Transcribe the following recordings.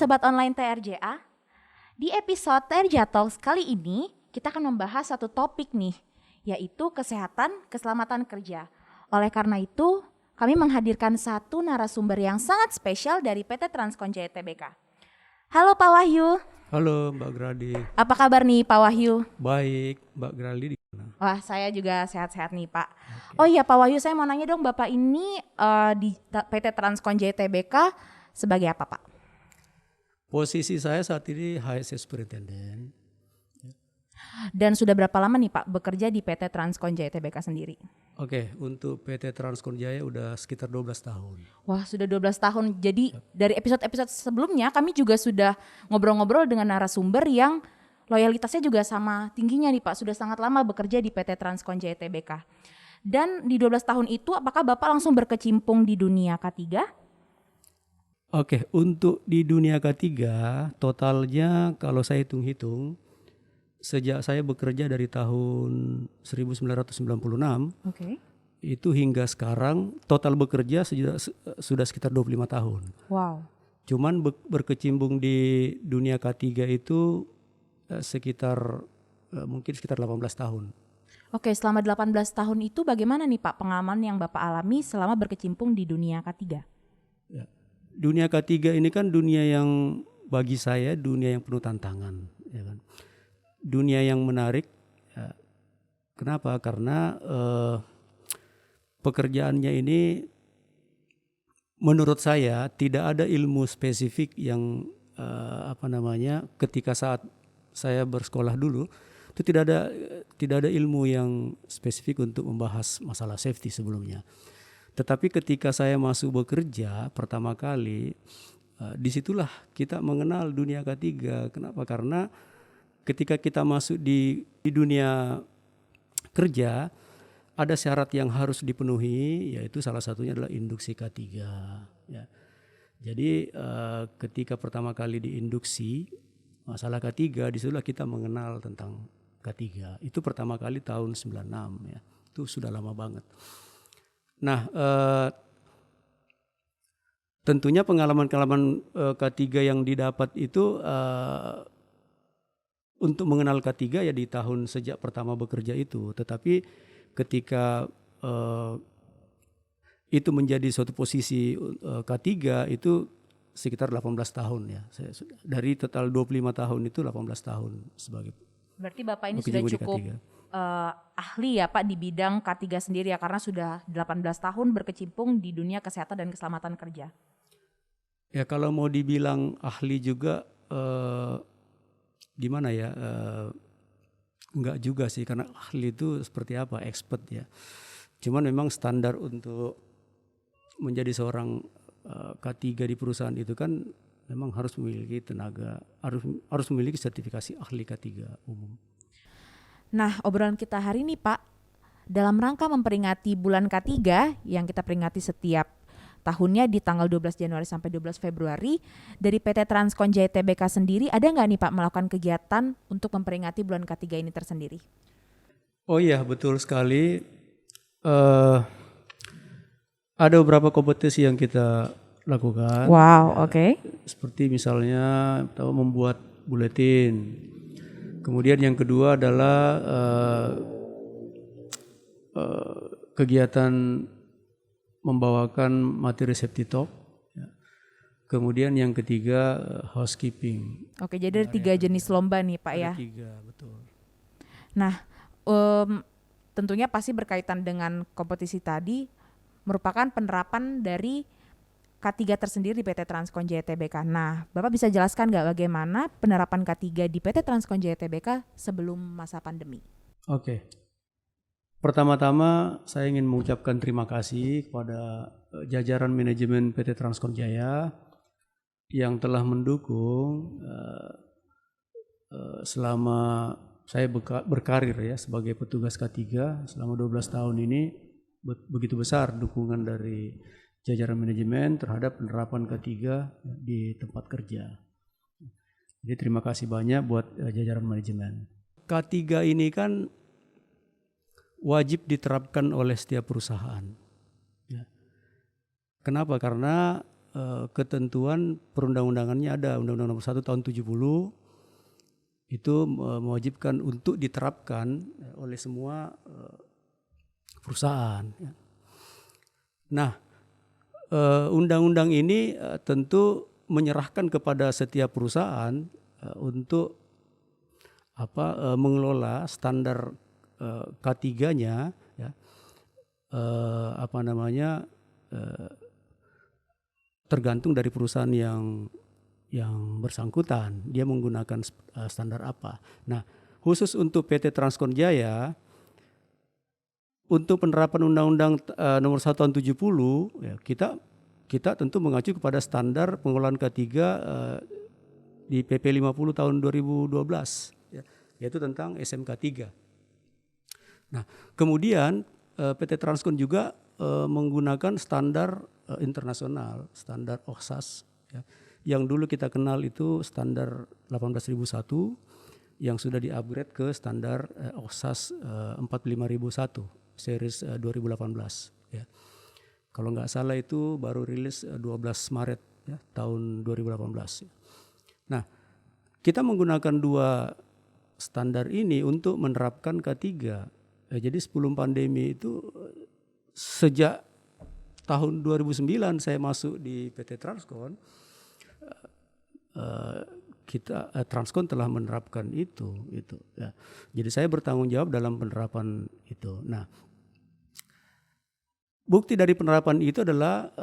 Sobat Online TRJA. Di episode TRJA Talks kali ini, kita akan membahas satu topik nih, yaitu kesehatan keselamatan kerja. Oleh karena itu, kami menghadirkan satu narasumber yang sangat spesial dari PT Transkon Jaya Tbk. Halo Pak Wahyu. Halo Mbak Gradi. Apa kabar nih Pak Wahyu? Baik, Mbak Gradi di mana? Wah, saya juga sehat-sehat nih Pak. Okay. Oh iya Pak Wahyu, saya mau nanya dong, Bapak ini di PT Transkon Jaya Tbk sebagai apa Pak? Posisi saya saat ini HSE Superintendent. Dan sudah berapa lama nih Pak bekerja di PT Transkon Jaya Tbk sendiri? Oke, untuk PT Transkon Jaya udah sekitar 12 tahun. Wah, sudah 12 tahun. Jadi dari episode-episode sebelumnya kami juga sudah ngobrol-ngobrol dengan narasumber yang loyalitasnya juga sama tingginya nih Pak. Sudah sangat lama bekerja di PT Transkon Jaya Tbk. Dan di 12 tahun itu apakah Bapak langsung berkecimpung di dunia K3? Oke, untuk di dunia K3 totalnya kalau saya hitung-hitung sejak saya bekerja dari tahun 1996 itu hingga sekarang total bekerja sudah sekitar 25 tahun. Wow. Cuman berkecimpung di dunia K3 itu mungkin sekitar 18 tahun. Oke, selama 18 tahun itu bagaimana nih Pak pengalaman yang Bapak alami selama berkecimpung di dunia K3? Ya. Dunia K3 ini kan dunia yang bagi saya dunia yang penuh tantangan, ya kan? Dunia yang menarik. Ya. Kenapa? Karena pekerjaannya ini menurut saya tidak ada ilmu spesifik yang ketika saat saya bersekolah dulu itu tidak ada ilmu yang spesifik untuk membahas masalah safety sebelumnya. Tetapi ketika saya masuk bekerja pertama kali, disitulah kita mengenal dunia K3. Kenapa? Karena ketika kita masuk di dunia kerja, ada syarat yang harus dipenuhi, yaitu salah satunya adalah induksi K3. Ya. Jadi ketika pertama kali diinduksi masalah K3, disitulah kita mengenal tentang K3. Itu pertama kali tahun 96 ya. Itu sudah lama banget. Nah, tentunya pengalaman-pengalaman K3 yang didapat itu untuk mengenal K3 ya di tahun sejak pertama bekerja itu. Tetapi ketika itu menjadi suatu posisi K3 itu sekitar 18 tahun ya. Dari total 25 tahun itu 18 tahun sebagai. Berarti Bapak ini sudah cukup ahli ya Pak di bidang K3 sendiri ya, karena sudah 18 tahun berkecimpung di dunia kesehatan dan keselamatan kerja. Ya kalau mau dibilang ahli juga gimana ya, enggak juga sih, karena ahli itu seperti apa, expert ya. Cuman memang standar untuk menjadi seorang K3 di perusahaan itu kan memang harus memiliki tenaga, harus memiliki sertifikasi ahli K3 umum. Nah, obrolan kita hari ini Pak, dalam rangka memperingati bulan K3 yang kita peringati setiap tahunnya di tanggal 12 Januari sampai 12 Februari, dari PT Transkon Jaya Tbk sendiri ada nggak nih Pak melakukan kegiatan untuk memperingati bulan K3 ini tersendiri? Oh iya, betul sekali. Ada beberapa kompetisi yang kita lakukan. Wow, oke. Seperti misalnya membuat buletin. Kemudian yang kedua adalah kegiatan membawakan materi safety talk. Kemudian yang ketiga housekeeping. Oke, jadi ada 3 jenis lomba nih Pak ya? Ada 3, betul. Nah, tentunya pasti berkaitan dengan kompetisi tadi, merupakan penerapan dari K3 tersendiri di PT Transkon Jaya Tbk. Nah, Bapak bisa jelaskan nggak bagaimana penerapan K3 di PT Transkon Jaya Tbk sebelum masa pandemi? Oke. Pertama-tama saya ingin mengucapkan terima kasih kepada jajaran manajemen PT Transkon Jaya yang telah mendukung selama saya berkarir ya sebagai petugas K3 selama 12 tahun ini. Begitu besar dukungan dari jajaran manajemen terhadap penerapan K3 di tempat kerja. Jadi terima kasih banyak buat jajaran manajemen. K3 ini kan wajib diterapkan oleh setiap perusahaan. Ya. Kenapa? Karena ketentuan perundang-undangannya ada Undang-Undang Nomor 1 Tahun 70 itu mewajibkan untuk diterapkan oleh semua perusahaan. Ya. Nah, undang-undang ini tentu menyerahkan kepada setiap perusahaan untuk mengelola standar K3-nya, ya, tergantung dari perusahaan yang bersangkutan, dia menggunakan standar apa. Nah, khusus untuk PT Transkon Jaya, untuk penerapan Undang-Undang Nomor 1 Tahun 70, ya, kita tentu mengacu kepada standar pengelolaan K3 di PP 50 tahun 2012, ya, yaitu tentang SMK 3. Nah, kemudian PT Transkon juga menggunakan standar internasional, standar OHSAS, ya, yang dulu kita kenal itu standar 18001 yang sudah di-upgrade ke standar OHSAS 45001 series 2018, ya. Kalau nggak salah itu baru rilis 12 Maret ya, tahun 2018. Ya. Nah, kita menggunakan dua standar ini untuk menerapkan K3. Jadi sebelum pandemi itu sejak tahun 2009 saya masuk di PT Transkon, Transkon telah menerapkan itu ya. Jadi saya bertanggung jawab dalam penerapan itu. Nah, bukti dari penerapan itu adalah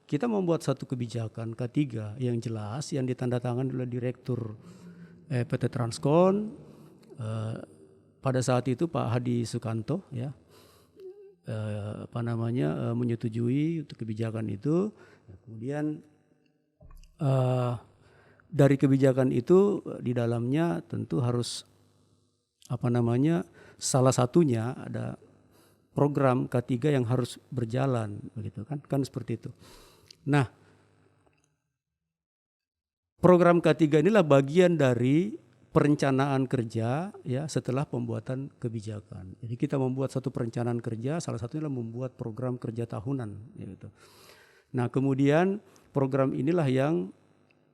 kita membuat satu kebijakan K3 yang jelas yang ditandatangani oleh Direktur PT Transkon pada saat itu Pak Hadi Sukanto, ya, menyetujui untuk kebijakan itu. Kemudian dari kebijakan itu di dalamnya tentu harus salah satunya ada program K3 yang harus berjalan, begitu kan seperti itu. Nah, program K3 inilah bagian dari perencanaan kerja, ya, setelah pembuatan kebijakan. Jadi kita membuat satu perencanaan kerja, salah satunya adalah membuat program kerja tahunan, gitu. Nah, kemudian program inilah yang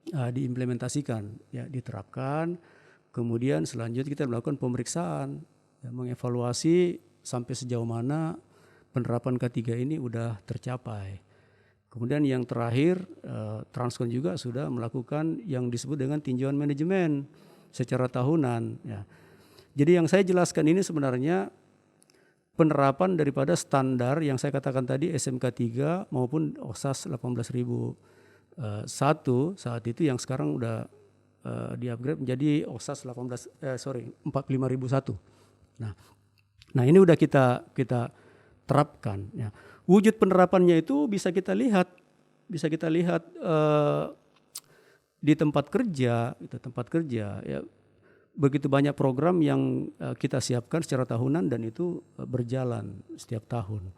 diimplementasikan, ya, diterapkan. Kemudian selanjutnya kita melakukan pemeriksaan, ya, mengevaluasi sampai sejauh mana penerapan K3 ini udah tercapai. Kemudian yang terakhir, Transkon juga sudah melakukan yang disebut dengan tinjauan manajemen secara tahunan, ya. Jadi yang saya jelaskan ini sebenarnya penerapan daripada standar yang saya katakan tadi SMK 3 maupun OHSAS 18001 saat itu yang sekarang udah di-upgrade menjadi OHSAS 45001. Nah, ini udah kita terapkan, ya. Wujud penerapannya itu bisa kita lihat di tempat kerja, ya, begitu banyak program yang kita siapkan secara tahunan dan itu berjalan setiap tahun.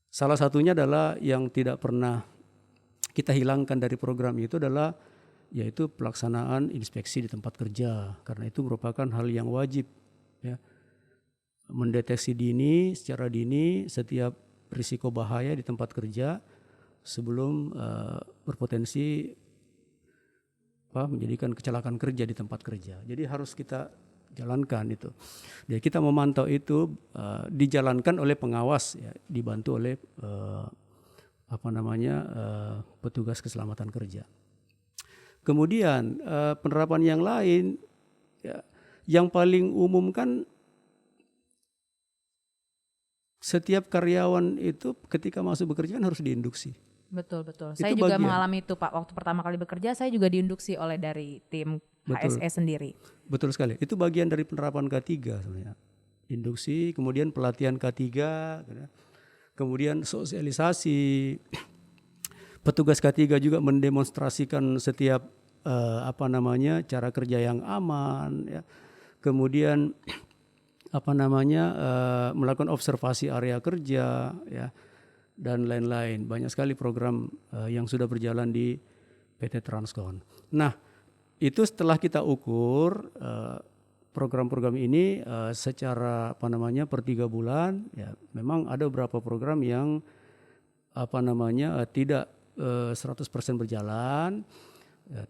Salah satunya adalah yang tidak pernah kita hilangkan dari program itu adalah yaitu pelaksanaan inspeksi di tempat kerja, karena itu merupakan hal yang wajib, ya. Mendeteksi secara dini setiap risiko bahaya di tempat kerja sebelum berpotensi menjadikan kecelakaan kerja di tempat kerja. Jadi harus kita jalankan itu. Jadi kita memantau itu dijalankan oleh pengawas, ya, dibantu oleh petugas keselamatan kerja. Kemudian penerapan yang lain, ya, yang paling umum kan setiap karyawan itu ketika masuk bekerja kan harus diinduksi. Betul. Saya juga mengalami itu, Pak. Waktu pertama kali bekerja saya juga diinduksi oleh dari tim HSE sendiri. Betul sekali. Itu bagian dari penerapan K3 sebenarnya. Induksi, kemudian pelatihan K3, kemudian sosialisasi. Petugas K3 juga mendemonstrasikan setiap cara kerja yang aman, ya. Kemudian melakukan observasi area kerja, ya, dan lain-lain. Banyak sekali program yang sudah berjalan di PT Transkon. Nah, itu setelah kita ukur program-program ini secara per 3 bulan, ya, memang ada beberapa program yang tidak 100% berjalan,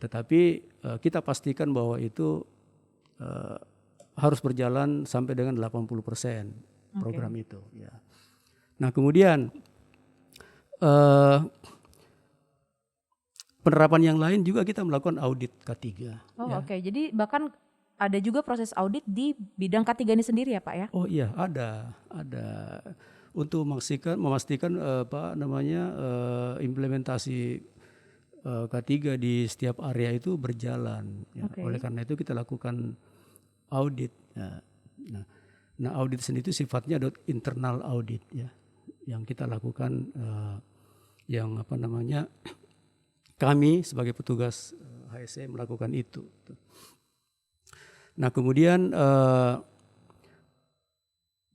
tetapi kita pastikan bahwa itu harus berjalan sampai dengan 80% program itu. Ya. Nah kemudian penerapan yang lain juga kita melakukan audit K3. Oke. Jadi bahkan ada juga proses audit di bidang K3 ini sendiri ya Pak ya? Oh iya ada untuk memastikan implementasi K3 di setiap area itu berjalan. Ya. Oleh karena itu kita lakukan audit. Ya. Nah audit sendiri itu sifatnya internal audit ya, yang kita lakukan kami sebagai petugas HSE melakukan itu. Nah kemudian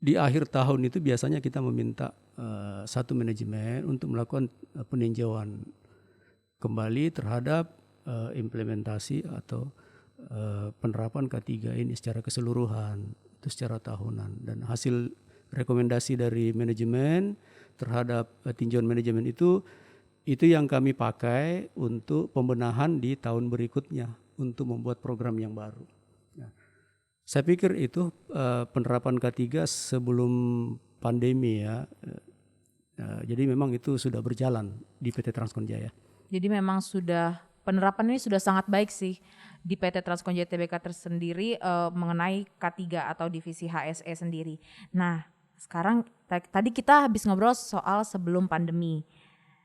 di akhir tahun itu biasanya kita meminta satu manajemen untuk melakukan peninjauan kembali terhadap implementasi atau penerapan K3 ini secara keseluruhan, itu secara tahunan. Dan hasil rekomendasi dari manajemen terhadap tinjauan manajemen itu yang kami pakai untuk pembenahan di tahun berikutnya untuk membuat program yang baru. Nah, saya pikir itu penerapan K3 sebelum pandemi ya. Jadi memang itu sudah berjalan di PT Transkonjaya. Jadi memang penerapan ini sudah sangat baik sih di PT Transkonjaya Tbk tersendiri mengenai K3 atau divisi HSE sendiri. Nah sekarang tadi kita habis ngobrol soal sebelum pandemi.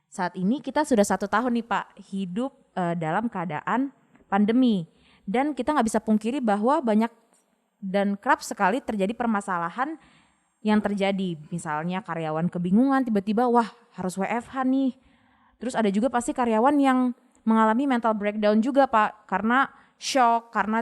Saat ini kita sudah 1 tahun nih Pak hidup dalam keadaan pandemi. Dan kita nggak bisa pungkiri bahwa banyak dan kerap sekali terjadi permasalahan yang terjadi. Misalnya karyawan kebingungan tiba-tiba wah harus WFH nih. Terus ada juga pasti karyawan yang mengalami mental breakdown juga Pak. Karena shock, karena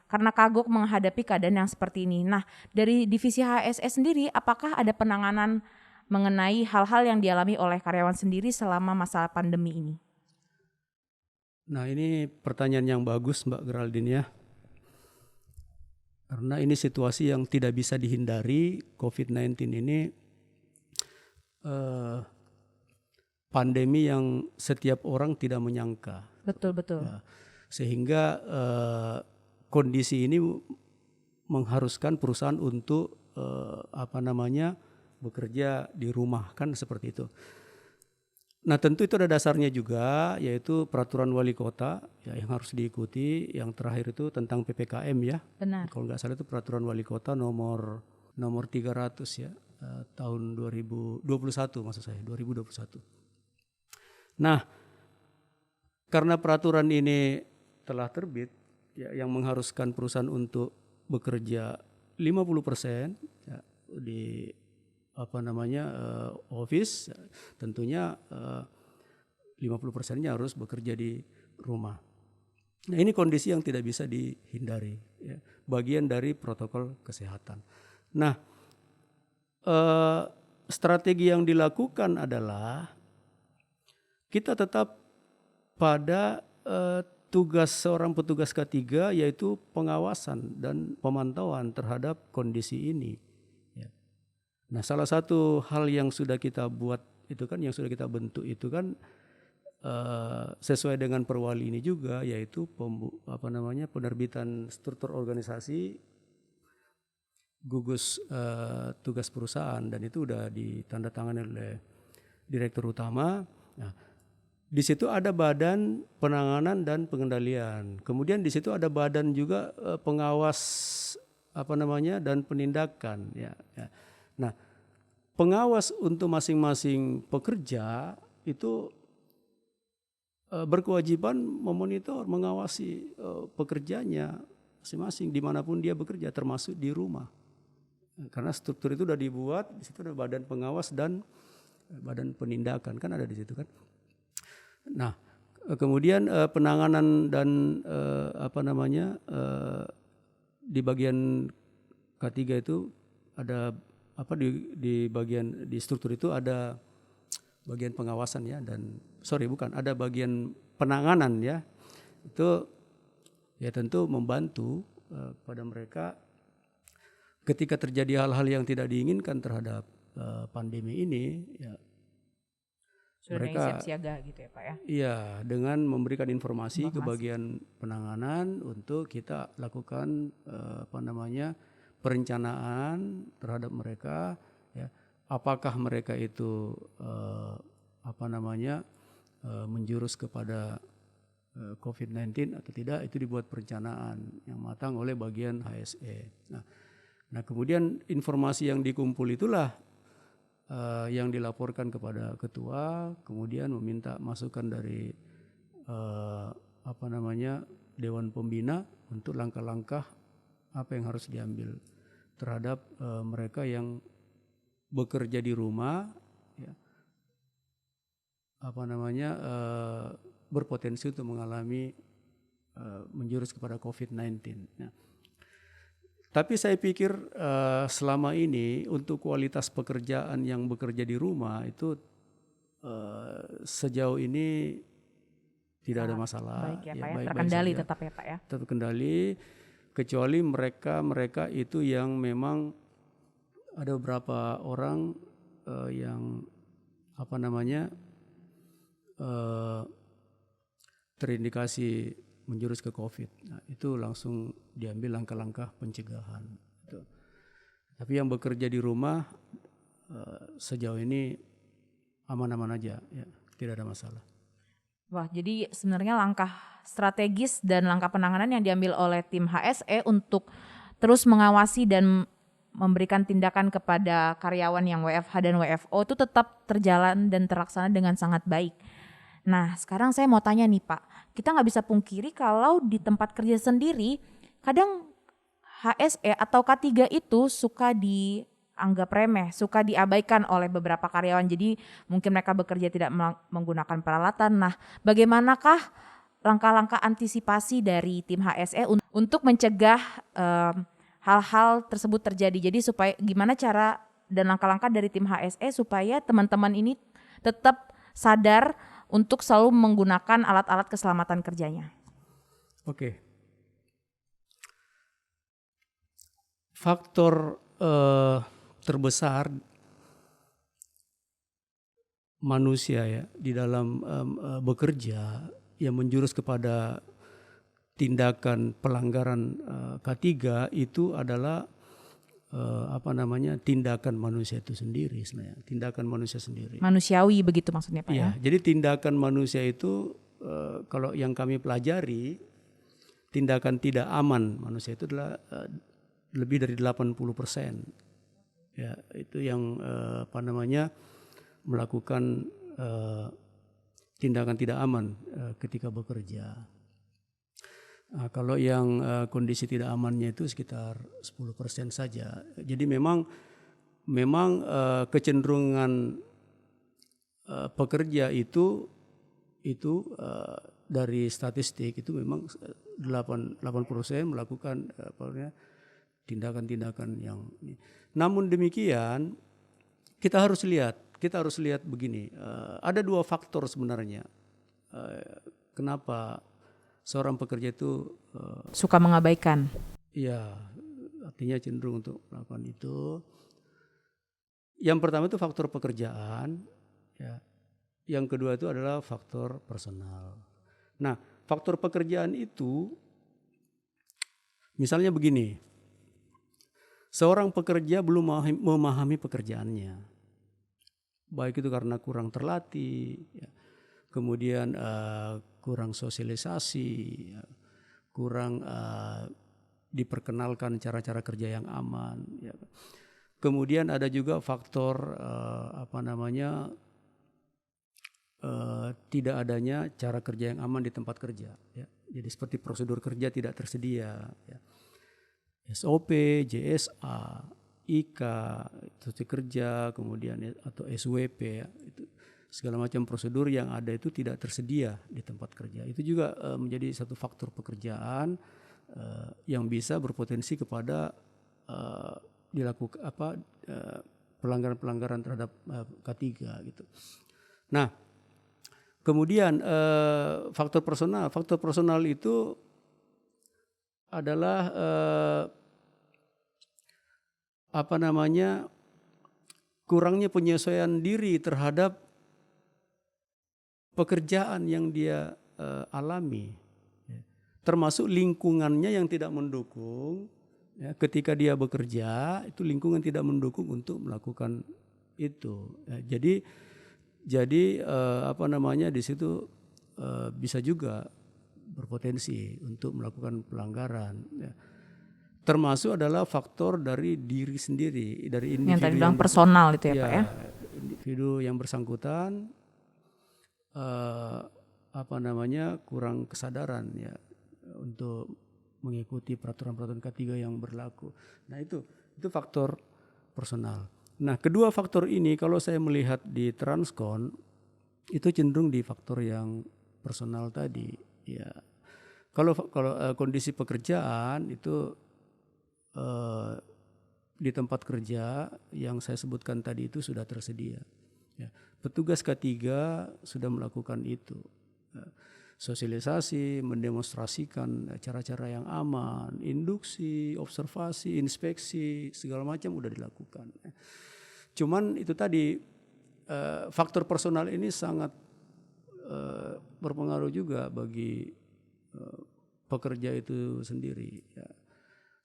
karena kagok menghadapi keadaan yang seperti ini. Nah dari divisi HSE sendiri apakah ada penanganan mengenai hal-hal yang dialami oleh karyawan sendiri selama masa pandemi ini? Nah ini pertanyaan yang bagus Mbak Geraldine ya. Karena ini situasi yang tidak bisa dihindari. COVID-19 ini pandemi yang setiap orang tidak menyangka. Betul. Ya, sehingga kondisi ini mengharuskan perusahaan untuk bekerja di rumah kan seperti itu. Nah tentu itu ada dasarnya juga yaitu peraturan wali kota ya, yang harus diikuti. Yang terakhir itu tentang PPKM ya. Benar. Kalau nggak salah itu peraturan wali kota nomor 300 ya tahun 2021 maksud saya 2021. Nah karena peraturan ini telah terbit ya, yang mengharuskan perusahaan untuk bekerja 50% ya, di office, tentunya 50%-nya harus bekerja di rumah. Nah ini kondisi yang tidak bisa dihindari ya, bagian dari protokol kesehatan. Nah strategi yang dilakukan adalah kita tetap pada tugas seorang petugas K3 yaitu pengawasan dan pemantauan terhadap kondisi ini. Nah salah satu hal yang sudah kita buat itu kan, yang sudah kita bentuk itu kan sesuai dengan perwali ini juga yaitu penerbitan struktur organisasi gugus tugas perusahaan dan itu udah ditandatangani oleh direktur utama. Nah, di situ ada badan penanganan dan pengendalian. Kemudian di situ ada badan juga pengawas dan penindakan ya. Nah, pengawas untuk masing-masing pekerja itu berkewajiban memonitor, mengawasi pekerjanya masing-masing dimanapun dia bekerja, termasuk di rumah. Karena struktur itu sudah dibuat, di situ ada badan pengawas dan badan penindakan kan ada di situ kan. Nah, kemudian penanganan dan di bagian K3 itu ada di struktur itu ada bagian pengawasan ya ada bagian penanganan ya. Itu ya tentu membantu pada mereka ketika terjadi hal-hal yang tidak diinginkan terhadap pandemi ini ya, Sudah ada yang siap siaga gitu ya Pak ya. Iya, dengan memberikan informasi ke bagian penanganan untuk kita lakukan perencanaan terhadap mereka, ya. Apakah mereka itu menjurus kepada COVID-19 atau tidak, itu dibuat perencanaan yang matang oleh bagian HSE. Nah kemudian informasi yang dikumpul itulah yang dilaporkan kepada ketua, kemudian meminta masukan dari Dewan Pembina untuk langkah-langkah apa yang harus diambil terhadap mereka yang bekerja di rumah, ya, berpotensi untuk mengalami menjurus kepada COVID-19. Nah, tapi saya pikir selama ini untuk kualitas pekerjaan yang bekerja di rumah itu sejauh ini tidak ada masalah. Baik ya Pak ya, terkendali tetap ya Pak ya. Terkendali, kecuali mereka itu yang memang ada beberapa orang yang terindikasi menjurus ke COVID. Nah, itu langsung diambil langkah-langkah pencegahan. Tapi yang bekerja di rumah sejauh ini aman-aman aja, ya, tidak ada masalah. Wah, jadi sebenarnya langkah strategis dan langkah penanganan yang diambil oleh tim HSE untuk terus mengawasi dan memberikan tindakan kepada karyawan yang WFH dan WFO itu tetap terjalan dan terlaksana dengan sangat baik. Nah, sekarang saya mau tanya nih Pak, kita nggak bisa pungkiri kalau di tempat kerja sendiri kadang HSE atau K3 itu suka dianggap remeh, suka diabaikan oleh beberapa karyawan. Jadi mungkin mereka bekerja tidak menggunakan peralatan. Nah, bagaimanakah langkah-langkah antisipasi dari tim HSE untuk mencegah hal-hal tersebut terjadi? Jadi supaya gimana cara dan langkah-langkah dari tim HSE supaya teman-teman ini tetap sadar untuk selalu menggunakan alat-alat keselamatan kerjanya. Oke. Faktor terbesar manusia ya di dalam bekerja yang menjurus kepada tindakan pelanggaran K3 itu adalah tindakan manusia itu sendiri sebenarnya, tindakan manusia sendiri. Manusiawi begitu maksudnya Pak ya? Jadi tindakan manusia itu kalau yang kami pelajari, tindakan tidak aman manusia itu adalah lebih dari 80%. Ya, itu yang melakukan tindakan tidak aman ketika bekerja. Nah, kalau yang kondisi tidak amannya itu sekitar 10% saja. Jadi memang kecenderungan pekerja itu dari statistik itu memang 80% melakukan tindakan-tindakan yang ini. Namun demikian kita harus lihat begini, ada dua faktor sebenarnya kenapa seorang pekerja itu suka mengabaikan. Iya, artinya cenderung untuk melakukan itu. Yang pertama itu faktor pekerjaan, ya. Yang kedua itu adalah faktor personal. Nah, faktor pekerjaan itu misalnya begini, seorang pekerja belum memahami pekerjaannya, baik itu karena kurang terlatih, ya. Kemudian kurang sosialisasi, ya. Kurang diperkenalkan cara-cara kerja yang aman, ya. Kemudian ada juga faktor tidak adanya cara kerja yang aman di tempat kerja, ya. Jadi seperti prosedur kerja tidak tersedia, ya. SOP, JSA, IK, cuti kerja, kemudian atau SWP, ya, itu segala macam prosedur yang ada itu tidak tersedia di tempat kerja. Itu juga menjadi satu faktor pekerjaan yang bisa berpotensi kepada dilakukan pelanggaran-pelanggaran terhadap K3 gitu. Nah, kemudian faktor personal itu adalah kurangnya penyesuaian diri terhadap pekerjaan yang dia alami, ya, termasuk lingkungannya yang tidak mendukung. Ya, ketika dia bekerja, itu lingkungan tidak mendukung untuk melakukan itu. Ya, jadi apa namanya di situ bisa juga berpotensi untuk melakukan pelanggaran. Ya. Termasuk adalah faktor dari diri sendiri, dari individu Yang tadi bilang personal itu ya Pak ya? Individu yang bersangkutan apa namanya kurang kesadaran ya untuk mengikuti peraturan-peraturan K3 yang berlaku. Nah itu faktor personal. Nah kedua faktor ini kalau saya melihat di Transkon itu cenderung di faktor yang personal tadi. Ya kalau kondisi pekerjaan itu di tempat kerja yang saya sebutkan tadi itu sudah tersedia. Ya, petugas K3 sudah melakukan itu. Sosialisasi, mendemonstrasikan cara-cara yang aman, induksi, observasi, inspeksi, segala macam udah dilakukan. Cuman itu tadi faktor personal ini sangat berpengaruh juga bagi pekerja itu sendiri. Ya.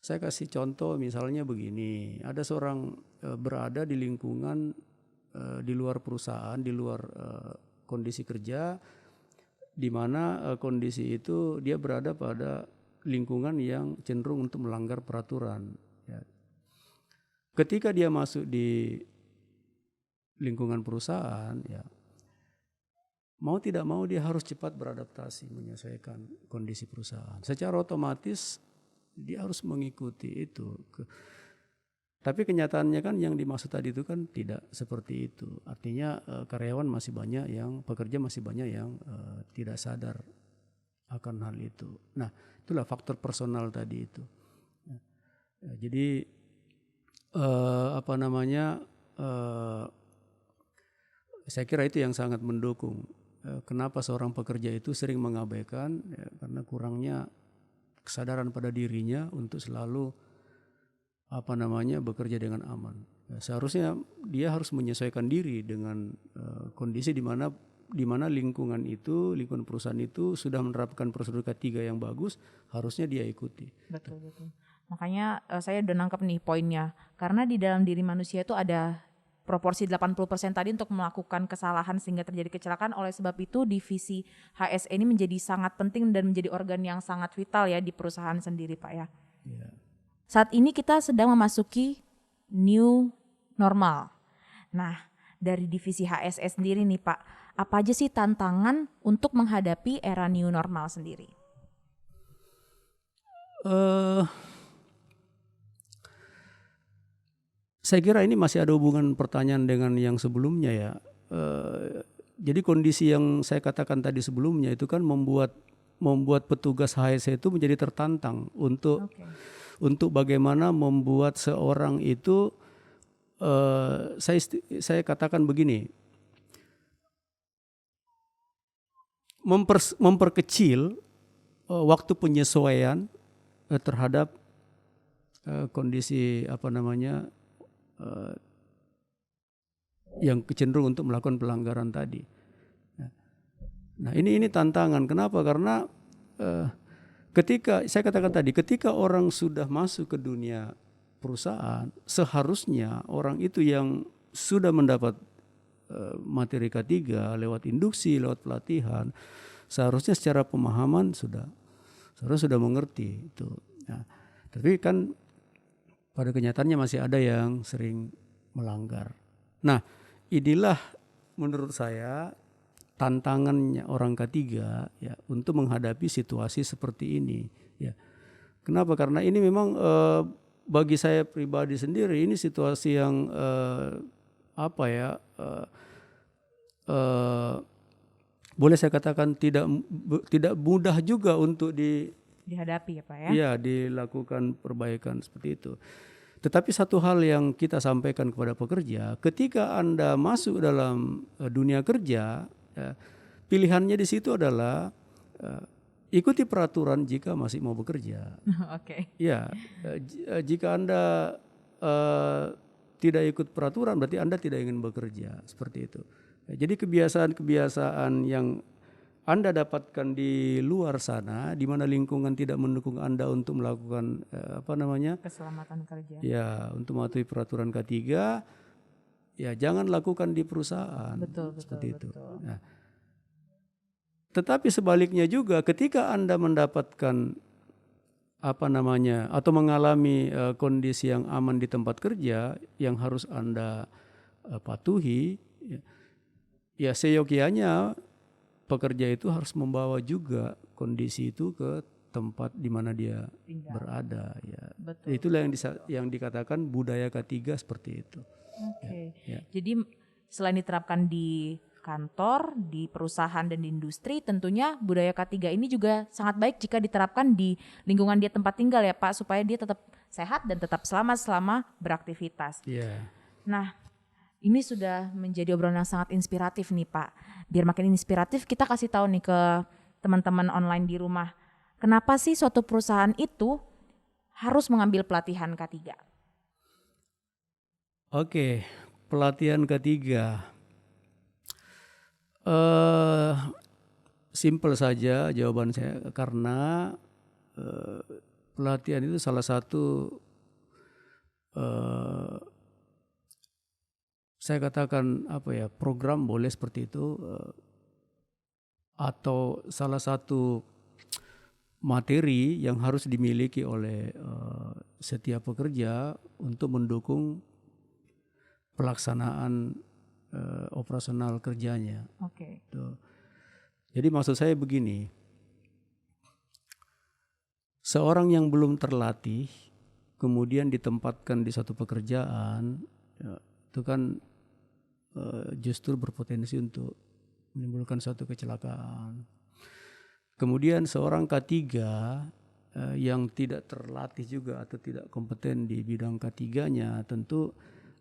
Saya kasih contoh misalnya begini, ada seorang berada di lingkungan di luar perusahaan, di luar kondisi kerja, di mana kondisi itu dia berada pada lingkungan yang cenderung untuk melanggar peraturan. Ya. Ketika dia masuk di lingkungan perusahaan, ya mau tidak mau dia harus cepat beradaptasi, menyesuaikan kondisi perusahaan. Secara otomatis dia harus mengikuti itu. Tapi kenyataannya kan yang dimaksud tadi itu kan tidak seperti itu. Artinya karyawan masih banyak yang, pekerja masih banyak yang tidak sadar akan hal itu. Nah itulah faktor personal tadi itu. Jadi apa namanya, saya kira itu yang sangat mendukung. Kenapa seorang pekerja itu sering mengabaikan, ya, karena kurangnya kesadaran pada dirinya untuk selalu apa namanya bekerja dengan aman. Ya, seharusnya dia harus menyesuaikan diri dengan kondisi di mana lingkungan perusahaan itu sudah menerapkan prosedur K3 yang bagus, harusnya dia ikuti. Betul. Makanya saya udah nangkep nih poinnya. Karena di dalam diri manusia itu ada proporsi 80% tadi untuk melakukan kesalahan sehingga terjadi kecelakaan. Oleh sebab itu divisi HSE ini menjadi sangat penting dan menjadi organ yang sangat vital ya di perusahaan sendiri Pak ya. Ya. Saat ini kita sedang memasuki new normal. Nah, dari divisi HSE sendiri nih Pak, apa aja sih tantangan untuk menghadapi era new normal sendiri? Saya kira ini masih ada hubungan pertanyaan dengan yang sebelumnya ya. Jadi kondisi yang saya katakan tadi sebelumnya itu kan membuat petugas HSE itu menjadi tertantang untuk bagaimana membuat seorang itu saya katakan begini, memperkecil waktu penyesuaian terhadap kondisi apa namanya yang cenderung untuk melakukan pelanggaran tadi. Nah ini tantangan. Kenapa? Karena ketika saya katakan tadi, ketika orang sudah masuk ke dunia perusahaan, seharusnya orang itu yang sudah mendapat materi K3 lewat induksi, lewat pelatihan, seharusnya secara pemahaman sudah mengerti itu. Nah, tapi kan pada kenyataannya masih ada yang sering melanggar. Nah, inilah menurut saya tantangannya orang K3 ya untuk menghadapi situasi seperti ini. Ya, kenapa? Karena ini memang bagi saya pribadi sendiri ini situasi yang boleh saya katakan tidak mudah juga untuk dihadapi ya Pak ya? Iya, dilakukan perbaikan seperti itu. Tetapi satu hal yang kita sampaikan kepada pekerja, ketika Anda masuk dalam dunia kerja, pilihannya di situ adalah ikuti peraturan jika masih mau bekerja. Oke. Ya, jika Anda tidak ikut peraturan berarti Anda tidak ingin bekerja, seperti itu. Jadi kebiasaan-kebiasaan yang Anda dapatkan di luar sana, di mana lingkungan tidak mendukung Anda untuk melakukan Keselamatan kerja. ya, untuk mematuhi peraturan K3, ya jangan lakukan di perusahaan. Betul. Seperti itu. Nah, tetapi sebaliknya juga, ketika Anda mendapatkan atau mengalami kondisi yang aman di tempat kerja yang harus Anda patuhi, ya seyogianya pekerja itu harus membawa juga kondisi itu ke tempat di mana dia berada, ya. Itulah yang dikatakan budaya K3 seperti itu. Oke. Jadi selain diterapkan di kantor, di perusahaan dan di industri, tentunya budaya K3 ini juga sangat baik jika diterapkan di lingkungan dia tempat tinggal ya Pak, supaya dia tetap sehat dan tetap selamat selama beraktivitas. Nah, ini sudah menjadi obrolan yang sangat inspiratif nih Pak. Biar makin inspiratif, kita kasih tahu nih ke teman-teman online di rumah, kenapa sih suatu perusahaan itu harus mengambil pelatihan K3? Oke, pelatihan K3. Simple saja jawaban saya, karena pelatihan itu salah satu saya katakan program, boleh seperti itu, atau salah satu materi yang harus dimiliki oleh setiap pekerja untuk mendukung pelaksanaan operasional kerjanya. Oke. Jadi maksud saya begini, seorang yang belum terlatih kemudian ditempatkan di satu pekerjaan, ya, itu kan justru berpotensi untuk menimbulkan suatu kecelakaan. Kemudian seorang K3 yang tidak terlatih juga atau tidak kompeten di bidang K3-nya tentu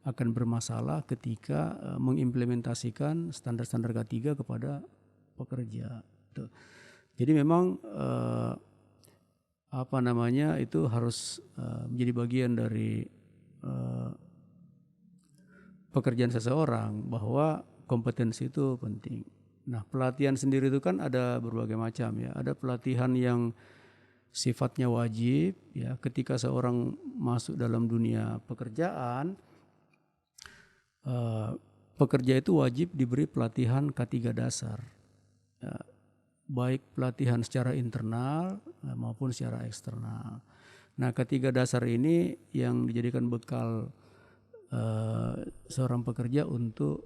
akan bermasalah ketika mengimplementasikan standar-standar K3 kepada pekerja. Jadi memang itu harus menjadi bagian dari pekerjaan seseorang, bahwa kompetensi itu penting. Nah, pelatihan sendiri itu kan ada berbagai macam ya. Ada pelatihan yang sifatnya wajib ya, ketika seorang masuk dalam dunia pekerjaan, pekerja itu wajib diberi pelatihan K3 dasar. Ya, baik pelatihan secara internal maupun secara eksternal. Nah, K3 dasar ini yang dijadikan bekal seorang pekerja untuk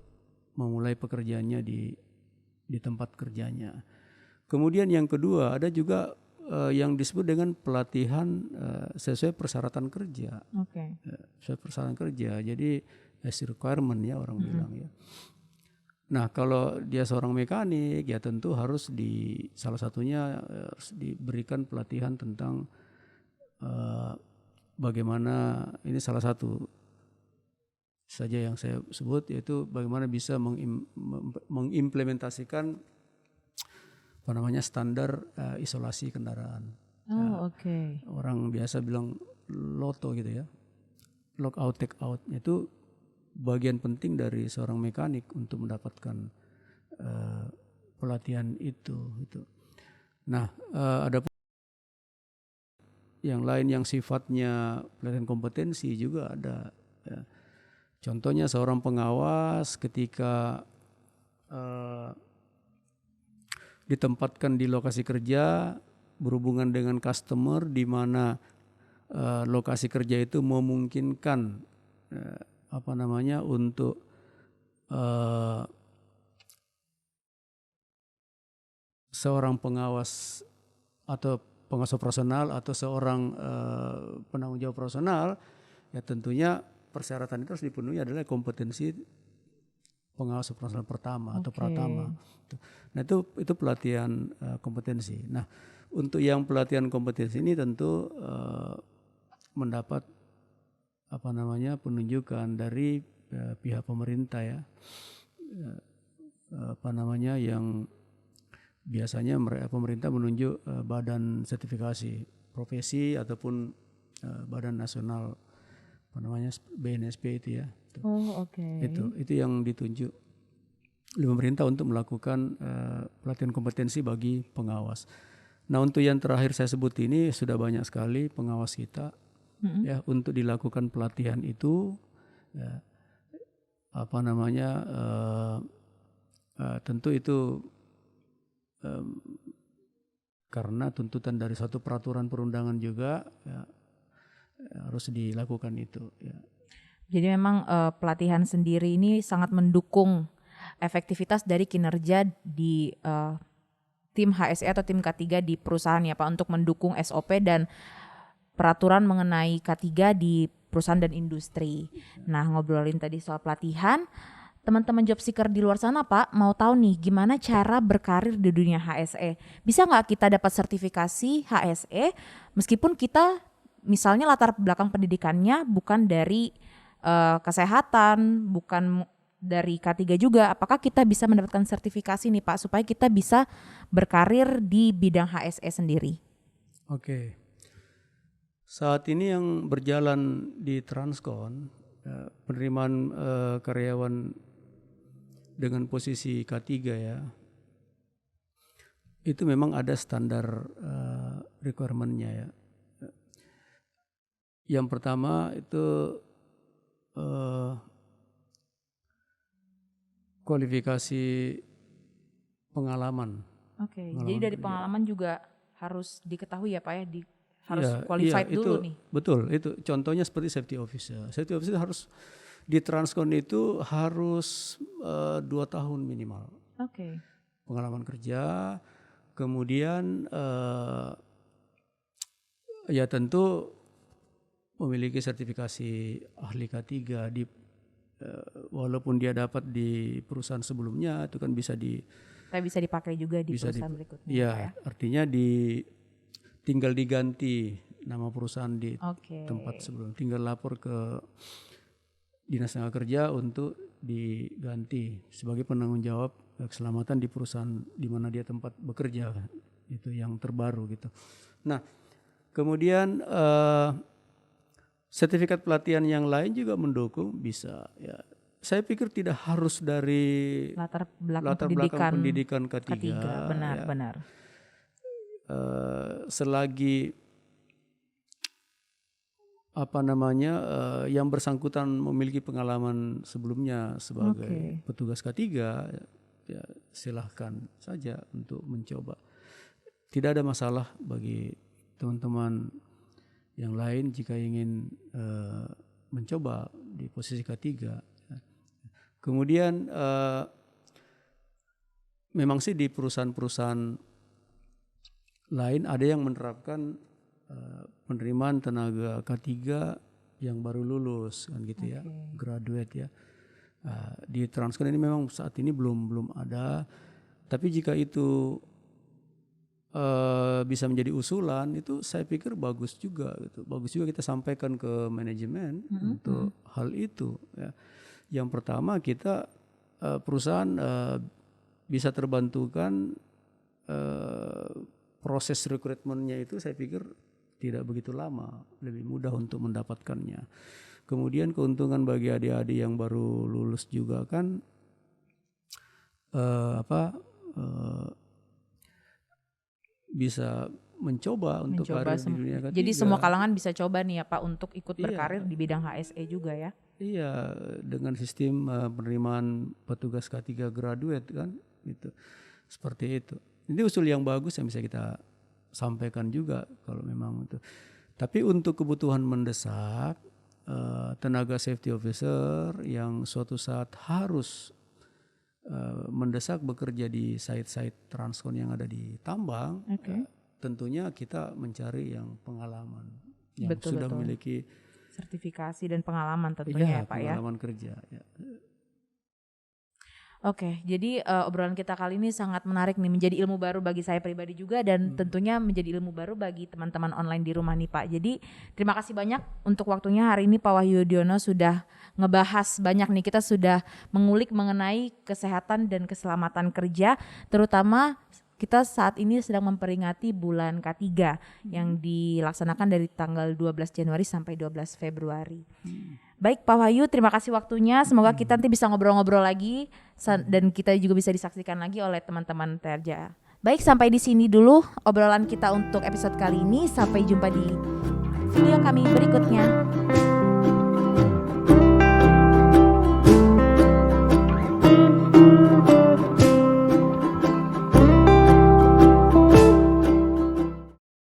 memulai pekerjaannya di tempat kerjanya. Kemudian yang kedua, ada juga yang disebut dengan pelatihan sesuai persyaratan kerja. Sesuai persyaratan kerja. Jadi as requirement ya orang bilang ya. Nah, kalau dia seorang mekanik ya tentu harus salah satunya harus diberikan pelatihan tentang bagaimana, ini salah satu saja yang saya sebut, yaitu bagaimana bisa mengimplementasikan standar isolasi kendaraan. Orang biasa bilang LOTO gitu ya, lock out take out, itu bagian penting dari seorang mekanik untuk mendapatkan pelatihan itu. Nah, ada yang lain yang sifatnya pelatihan kompetensi juga ada. Ya. Contohnya seorang pengawas ketika ditempatkan di lokasi kerja berhubungan dengan customer, di mana lokasi kerja itu memungkinkan untuk seorang pengawas atau pengawas operasional atau seorang penanggung jawab operasional, ya tentunya persyaratan itu harus dipenuhi adalah kompetensi pengawas operasional pertama atau pratama. Nah, itu pelatihan kompetensi. Nah, untuk yang pelatihan kompetensi ini tentu mendapat penunjukan dari pihak pemerintah ya. Yang biasanya pemerintah menunjuk badan sertifikasi profesi ataupun badan nasional BNSP itu ya. Itu yang ditunjuk oleh pemerintah untuk melakukan pelatihan kompetensi bagi pengawas. Nah, untuk yang terakhir saya sebut ini sudah banyak sekali pengawas kita ya untuk dilakukan pelatihan itu ya, apa namanya tentu itu karena tuntutan dari satu peraturan perundangan juga ya, harus dilakukan itu ya. Jadi memang pelatihan sendiri ini sangat mendukung efektivitas dari kinerja di tim HSE atau tim K3 di perusahaan ya Pak, untuk mendukung SOP dan peraturan mengenai K3 di perusahaan dan industri. Nah, ngobrolin tadi soal pelatihan, teman-teman job seeker di luar sana Pak mau tahu nih gimana cara berkarir di dunia HSE. Bisa nggak kita dapat sertifikasi HSE meskipun kita misalnya latar belakang pendidikannya bukan dari kesehatan, bukan dari K3 juga, apakah kita bisa mendapatkan sertifikasi nih Pak supaya kita bisa berkarir di bidang HSE sendiri? Oke. Saat ini yang berjalan di Transkon penerimaan karyawan dengan posisi K3 ya, itu memang ada standar requirement-nya ya. Yang pertama itu kualifikasi pengalaman. Oke, jadi dari pengalaman juga harus diketahui ya Pak ya, harus ya, qualified itu, dulu nih. Betul, itu contohnya seperti safety officer. Safety officer harus di Transkon itu harus 2 tahun minimal. Oke. Pengalaman kerja, kemudian ya tentu memiliki sertifikasi ahli K3 di walaupun dia dapat di perusahaan sebelumnya itu kan bisa dipakai juga di perusahaan berikutnya. Ya, artinya tinggal diganti nama perusahaan di tempat sebelum, tinggal lapor ke Dinas Tenaga Kerja untuk diganti sebagai penanggung jawab keselamatan di perusahaan di mana dia tempat bekerja, itu yang terbaru gitu. Nah, kemudian sertifikat pelatihan yang lain juga mendukung bisa ya. Saya pikir tidak harus dari latar belakang pendidikan K3. Benar. Selagi yang bersangkutan memiliki pengalaman sebelumnya sebagai petugas K3 ya silahkan saja untuk mencoba. Tidak ada masalah bagi teman-teman yang lain jika ingin mencoba di posisi K3. Kemudian memang sih di perusahaan-perusahaan lain ada yang menerapkan penerimaan tenaga K3 yang baru lulus kan gitu ya, graduate ya. Di Transkon ini memang saat ini belum ada, tapi jika itu bisa menjadi usulan itu saya pikir bagus juga gitu. Bagus juga kita sampaikan ke manajemen untuk hal itu ya. Yang pertama kita perusahaan bisa terbantukan proses rekrutmennya itu saya pikir tidak begitu lama, lebih mudah untuk mendapatkannya. Kemudian keuntungan bagi adik-adik yang baru lulus juga kan bisa mencoba untuk karir di dunia K3. Jadi semua kalangan bisa coba nih ya Pak untuk ikut berkarir di bidang HSE juga ya. Iya, dengan sistem penerimaan petugas K3 graduate kan gitu. Seperti itu. Ini usul yang bagus yang bisa kita sampaikan juga kalau memang itu. Tapi untuk kebutuhan mendesak tenaga safety officer yang suatu saat harus mendesak bekerja di site-site Transkon yang ada di tambang, tentunya kita mencari yang pengalaman yang sudah memiliki sertifikasi dan pengalaman tentunya ya Pak ya. Pengalaman kerja ya. Oke, jadi obrolan kita kali ini sangat menarik nih, menjadi ilmu baru bagi saya pribadi juga dan tentunya menjadi ilmu baru bagi teman-teman online di rumah nih Pak. Jadi terima kasih banyak untuk waktunya hari ini Pak Wahyu Udiono, sudah ngebahas banyak nih, kita sudah mengulik mengenai kesehatan dan keselamatan kerja, terutama kita saat ini sedang memperingati bulan K3 yang dilaksanakan dari tanggal 12 Januari sampai 12 Februari. Baik Pak Wahyu, terima kasih waktunya. Semoga kita nanti bisa ngobrol-ngobrol lagi dan kita juga bisa disaksikan lagi oleh teman-teman Terja. Baik, sampai di sini dulu obrolan kita untuk episode kali ini. Sampai jumpa di video kami berikutnya.